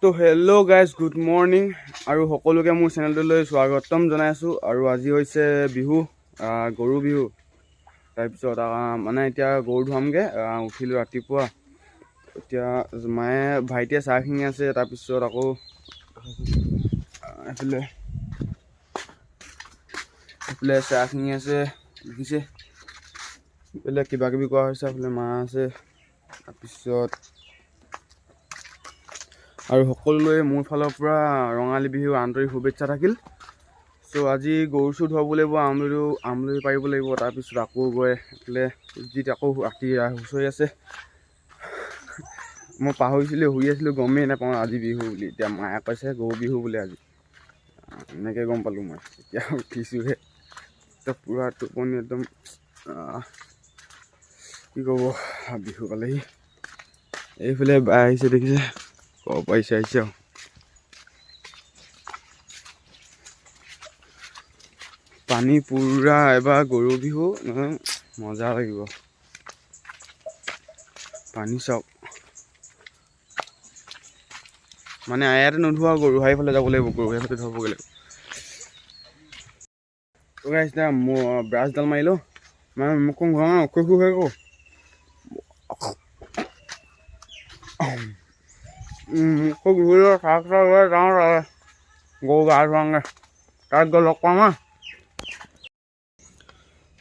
তো hello' guys good morning আৰু সকলোকে মোৰ চেনেলটোলৈ স্বাগতম জনাইছোঁ। আৰু আজি হৈছে বিহু, গৰু বিহু। তাৰপিছত মানে এতিয়া গৰু ধুৱামগৈ। উঠিলোঁ ৰাতিপুৱা, এতিয়া মায়ে ভাইটিয়ে চাহ খিঙি আছে। তাৰপিছত আকৌ এইফালে চাহ খিঙি আছে, দেখিছে। এইফালে কিবা কিবি কৰা হৈছে, এইফালে মা আছে। তাৰপিছত আৰু সকলোৱে মোৰ ফালৰ পৰা ৰঙালী বিহু আন্তৰিক শুভেচ্ছা থাকিল। চ' আজি গৰু চৰু ধুৱাব লাগিব, আমলৈ পাৰিব লাগিব। তাৰপিছত আকৌ গৈ এইফালে যিটো আকৌ ৰাতি হুঁচৰি আছে। মই পাহৰিছিলোঁ, শুই আছিলোঁ, গমেই নাপাওঁ আজি বিহু বুলি। এতিয়া মায়ে কৈছে গৰু বিহু বুলি আজি, এনেকৈ গম পালোঁ মই। এতিয়া উঠিছোঁহে, এতিয়া পূৰা টোপনি একদম কি ক'ব, বিহু পালেহি। এইফালে বাই আহিছে, দেখিছে, ক'ব পাৰিছে আহিছে আৰু। পানী পূৰা এবাৰ গৰু বিহু নহয়, মজা লাগিব। পানী চাওক, মানে ইয়াতে নোধোৱা গৰু হাইফালে যাব লাগিব, গৰু হাইফালে ধুৱাবগৈ লাগিব। এতিয়া ব্ৰাছডাল মাৰি লওঁ, মানে মুখখন ঘূৰা নাই, অসুখ হৈ গ'ল। মুখখন ঘূৰি চাহ লৈ যাওঁ, গৰু গা ধুৱাওঁগৈ। তাত গৈ লগ পাম হা।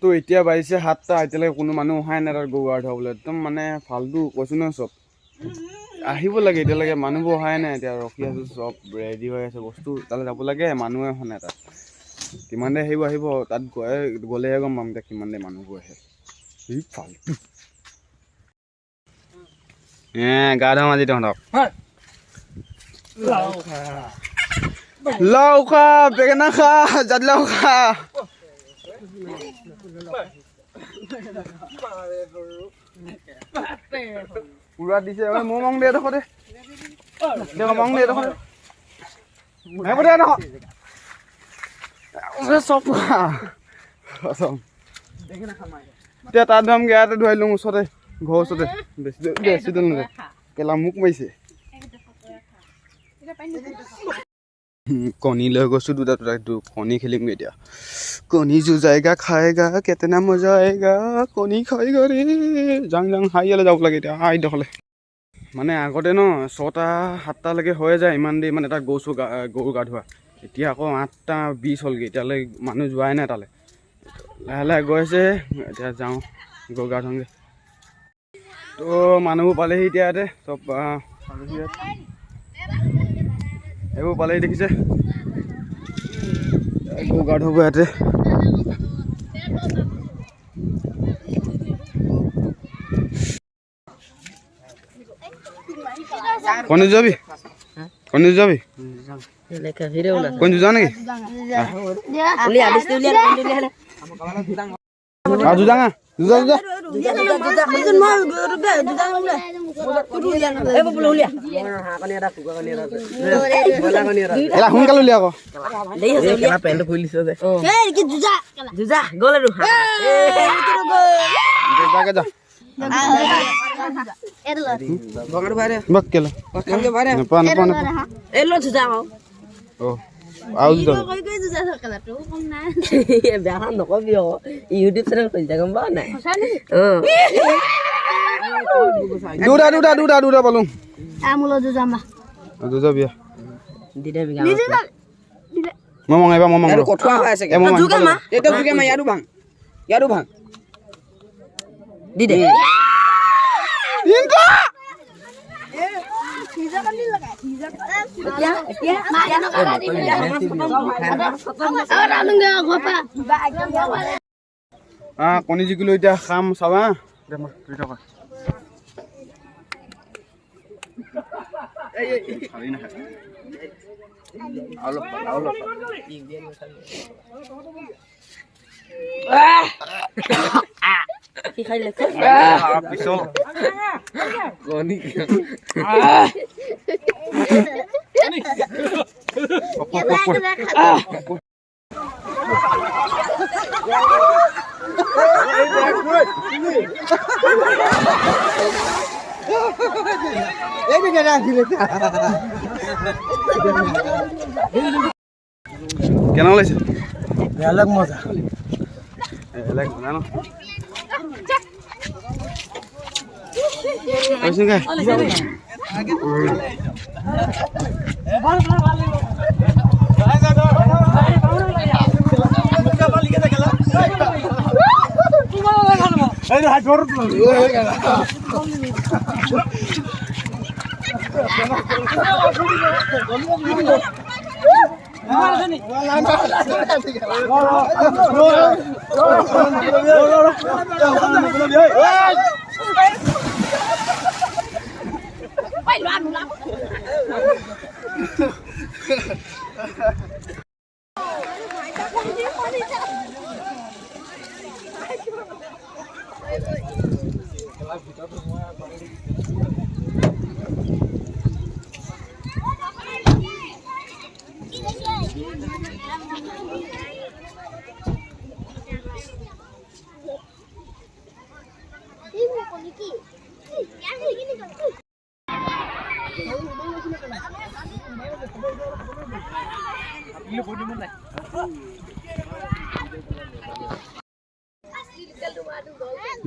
তো এতিয়া বাজিছে 7টা, এতিয়ালৈকে কোনো মানুহ অহাই নাই তাত গৰু গা ধুৱাবলৈ। একদম মানে ফাল্টু কৈছোঁ নহয়, চব আহিব লাগে, এতিয়ালৈকে মানুহবোৰ অহাই নাই। এতিয়া ৰখি আছোঁ, চব ৰেডি হৈ আছে, বস্তু তালৈ যাব লাগে, মানুহে অহা নাই তাত। কিমান দেৰি আহিব, তাত গ'লেহে গম পাম এতিয়া কিমান দেৰি মানুহবোৰ আহে। ফাল্টু গা ধুৱাম আজি তহঁতক। লাও খা, বেঙেনা খা, জাতিলাও খা। পুৰা দিছে, মোৰ মং দে এডোখৰ দে, মং দে এডোখৰ এতিয়া তাত ধুৱামগৈ, ইয়াতে ধুৱাই লওঁ ওচৰতে, ঘৰৰ ওচৰতে। বেছি দূৰ নাযায়, কেলা মোক মাৰিছে। কণী লৈ গৈছোঁ দুটা, কণী খেলিমগৈ এতিয়া। কণী যুঁজাইগা খাইগা কেতেনা মজা আয়েগা, কণী খাইগা ৰে যাং হাৰিয়ালৈ যাব লাগে এতিয়া, এইডোখৰলৈ। মানে আগতে ন 6টা 7টালৈকে হৈ যায়, ইমান দেৰি মানে তাত গৰু গা ধোৱা। এতিয়া আকৌ 8টা 20 হ'লগৈ, এতিয়ালৈ মানুহ যোৱাই নাই তালৈ। লাহে লাহে গৈছে, এতিয়া যাওঁ গৰু গা ধুৱামগৈ। তো মানুহবোৰ পালেহি এতিয়া, ইয়াতে চব পালেহি, এইবোৰ পালেহি, দেখিছে গৰু গা ধুৱাব ইয়াতে। কণী যাবি, কণী যাবি, কণী যা নেকি? যুজাঙা যুজা যুজা সোনকালে উলিয়া আকৌ, পেণ্টটো খুলি দিছে যে। নকবি আকৌ, ইউটিউব চেনেল খুলিছে গম পাৱ নাই? দুটা পালো, মই মঙাইবা কঠোৱা হৈ আছে, ইয়াৰো ভাং দি দে। কণী জিকিলো, এতিয়া খাম চাবা। কি খাইলে পিছল কণী এই কেনে ওলাইছে বেলেগ মজা বেলেগ মজা ন কৈছোঁ কে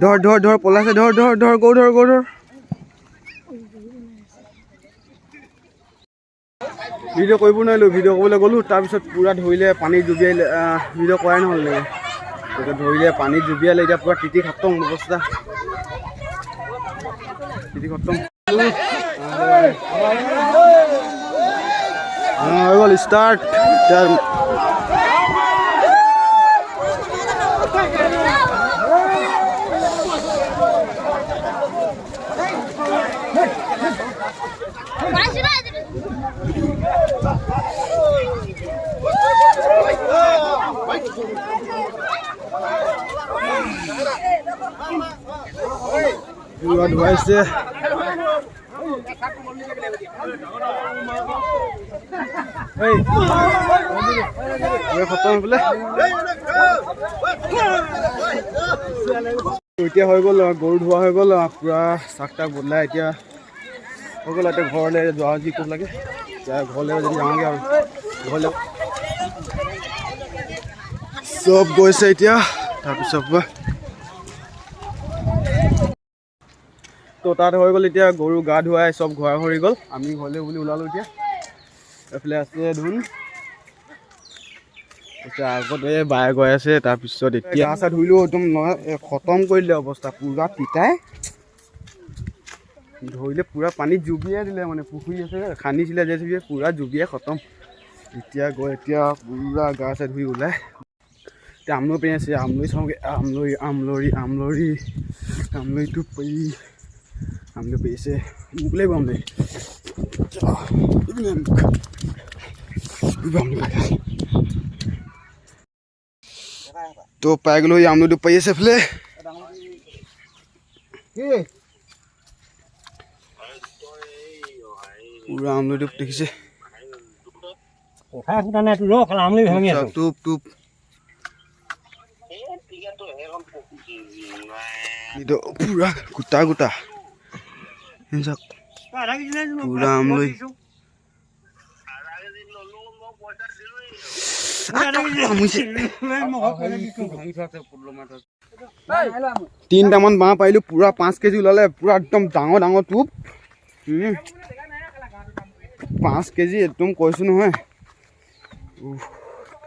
ধৰ ধৰ ধৰ পলাইছে ধৰ ধৰ ধৰ গৌ ধৰ গৌ ধৰ ভিডিঅ' কৰিব নোৱাৰিলোঁ ভিডিঅ' কৰিবলৈ গ'লোঁ তাৰপিছত পূৰা ধৰিলে পানীত জুবিয়াইলে ভিডিঅ' কৰাই নহ'ল নেকি তাৰপিছত ধৰিলে পানীত জুবিয়ালে এতিয়া পূৰা তিতি খতম অৱস্থা তিতি খতম হৈ গ'ল ষ্টাৰ্ট ধুৱাইছে এতিয়া হৈ গ'ল গৰু ধোৱা হৈ গ'ল পূৰা চাক তাক বদলাই এতিয়া হৈ গ'ল এতিয়া ঘৰলৈ যোৱা যি ক'ব লাগে এতিয়া ঘৰলৈ যদি যাওঁগৈ আৰু ঘৰলৈ চব গৈছে এতিয়া তাৰপিছত তো তাত হৈ গ'ল এতিয়া গৰু গা ধুৱাই চব ঘৰা ঘৰি গ'ল আমি ঘৰলৈ বুলি ওলালোঁ এতিয়া এইফালে আছে ধুন এতিয়া আগতে বায়ে গৈ আছে তাৰপিছত এতিয়া গা চা ধুইলোঁ একদম খতম কৰি দিলে অৱস্থা পূৰা তিতাই ধৰিলে পূৰা পানীত জুবিয়াই দিলে মানে পুখুৰী আছে খান্দিছিলে যে পূৰা জুবিয়াই খতম এতিয়া গৈ এতিয়া পূৰা গা চা ধুই ওলাই এতিয়া আমলৈ পেৰি আছে আমলৈ চাওঁগৈ আমলৈটো পেৰি আমলৈ পেৰিছে মোক লাগিব আমলৈ তো পাই গ'লো আমলৈটো পেৰি আছে এইফালে পুৰা আমলৈটো দেখিছে টোপ টোপ পুৰা গোটা গোটা পুৰা আমলৈ 3টামান বাঁহ পাৰিলোঁ পুৰা 5 কেজি ওলালে পুৰা একদম ডাঙৰ ডাঙৰ টোপ 5 কেজি একদম কৈছোঁ নহয়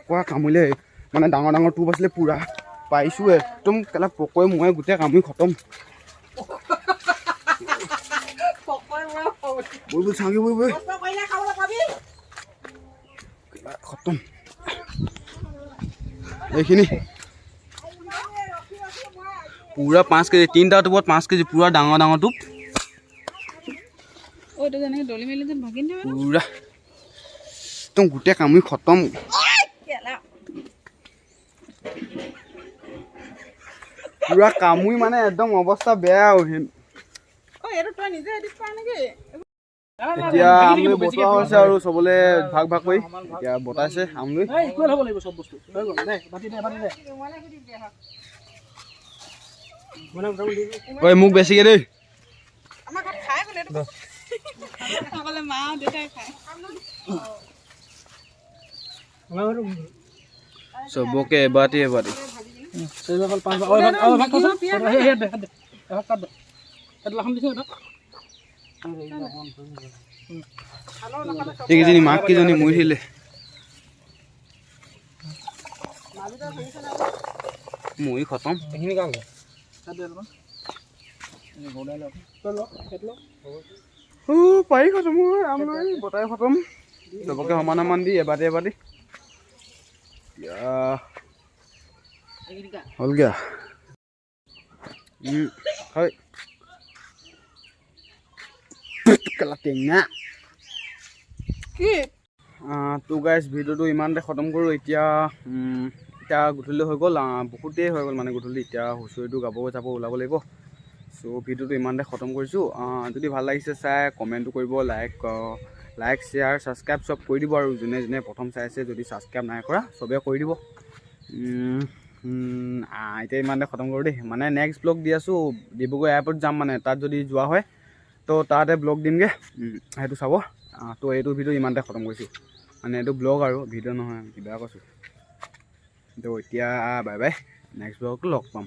পুৰা কামুৰিলে মানে ডাঙৰ ডাঙৰ টোপ আছিলে পুৰা পাইছোঁ একদম কেলা পকৰে মই গোটেই কামুৰি খতম বল চাওঁগে বল খতম এইখিনি পুৰা 5 কেজি 3টা টোপত 5 কেজি পুৰা ডাঙৰ ডাঙৰ টোপ পুৰা একদম গোটেই কামুৰি খতম পুৰা কামুৰি মানে একদম অৱস্থা বেয়া এতিয়া আমলৈ বতোৱা হৈছে আৰু চবলে ভাগ ভাগ কৰি এতিয়া বতাইছে আমলৈ ঐ মোক বেছিকে দেই অকলে মা আৰু দেউতাই খায় চবকে এবাটি এইকেইজনী মাক কেইজনী মৰিছিলে মৰি খতম পাৰি খতম বতাই খতম চবকে সমান দি এবাটি হ'লগে হয় টেঙা তো গাইজ ভিডিঅ'টো ইমানতে খতম কৰোঁ এতিয়া গধূলি হৈ গ'ল বহুত দেৰি হৈ গ'ল মানে গধূলি এতিয়া হুঁচৰিটো গাব ওলাব লাগিব চ' ভিডিঅ'টো ইমানতে খতম কৰিছোঁ যদি ভাল লাগিছে চাই কমেণ্টটো কৰিব লাইক শ্বেয়াৰ ছাবস্ক্ৰাইব চব কৰি দিব আৰু যোনে প্ৰথম চাইছে যদি ছাবস্ক্ৰাইব নাই কৰা চবে কৰি দিব এতিয়া ইমানতে খতম কৰোঁ দেই মানে নেক্সট ব্লগ দি আছোঁ ডিব্ৰুগড় এয়াৰপৰ্ট যাম মানে তাত যদি যোৱা হয় তো তাতে ব্লগ দিমগৈ সেইটো চাব তো এইটো ভিডিঅ' ইমানতে খতম কৰিছোঁ মানে এইটো ব্লগ আৰু ভিডিঅ' নহয় কিবা কৈছোঁ তো এতিয়া বাই বাই নেক্সট ব্লগটো লগ পাম